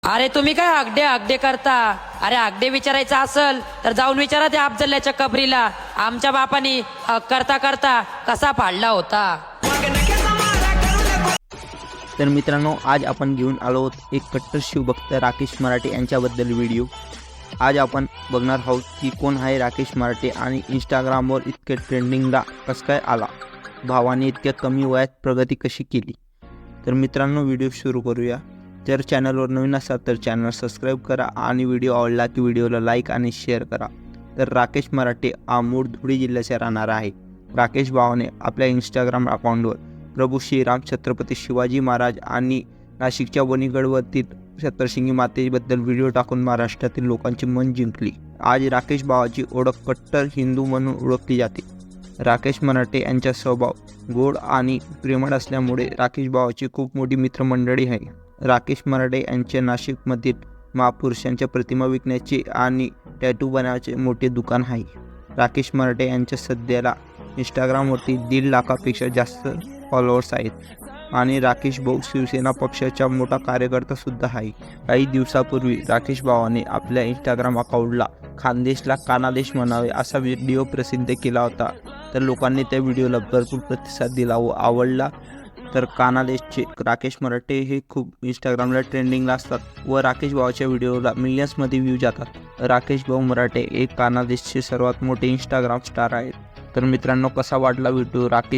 अरे तुम्ही काय आगडे आगडे करता? अरे आगडे विचारायचं असेल तर जाऊन विचारा त्या अफजलच्या कबरीला, आमच्या बापानी करता करता कसा पाडला होता. तर मित्रांनो, आज आपण घेऊन आलो आहोत एक कट्टर शिवभक्त राकेश मराठे यांच्याबद्दल व्हिडिओ. आज आपण बघणार आहोत की कोण आहे राकेश मराठे आणि इंस्टाग्रामवर इतके ट्रेंडिंगला कसं काय आला, भावाने इतक्या कमी वयात प्रगती कशी केली. तर मित्रांनो, व्हिडिओ सुरू करूया. जर चॅनलवर नवीन असाल तर चॅनल सबस्क्राईब करा आणि व्हिडिओ आवडला की व्हिडिओला लाईक आणि शेअर करा. तर राकेश मराठे हा मूळ धुळे जिल्ह्याचा राहणारा आहे. राकेश भावाने आपल्या इंस्टाग्राम अकाउंटवर प्रभू श्रीराम, छत्रपती शिवाजी महाराज आणि नाशिकच्या वणीगडवरील सप्तशृंगी मातेबद्दल व्हिडिओ टाकून महाराष्ट्रातील लोकांचे मन जिंकली. आज राकेश भावाची ओळख कट्टर हिंदू म्हणून ओळखली जाते. राकेश मराठे यांचा स्वभाव गोड आणि प्रेमळ असल्यामुळे राकेश भावाची खूप मोठी मित्रमंडळी आहे. राकेश मराठे यांचे नाशिकमधील महापुरुषांच्या प्रतिमा विकण्याचे आणि टॅटू बनवण्याचे मोठे दुकान आहे. राकेश मराठे यांच्या सध्याला इंस्टाग्रामवरती 1.5 लाखापेक्षा जास्त फॉलोअर्स आहेत आणि राकेश भाऊ शिवसेना पक्षाचा मोठा कार्यकर्ता सुद्धा आहे. काही दिवसापूर्वी राकेश भावाने आपल्या इंस्टाग्राम अकाउंटला खानदेशला कानादेश म्हणावे असा व्हिडिओ प्रसिद्ध केला होता. तर लोकांनी त्या व्हिडिओला भरपूर प्रतिसाद दिला व आवडला. तर कानादेशचे राकेश मराठे हे खूप इंस्टाग्रामला ट्रेंडिंगला असतात व राकेश भावाच्या व्हिडिओला मिलियन्समध्ये व्ह्यू जातात. राकेश भाऊ मराठे एक कानादेशचे सर्वात मोठे इंस्टाग्राम स्टार आहेत. तर मित्रांनो, कसा वाटला व्हिडिओ राकेश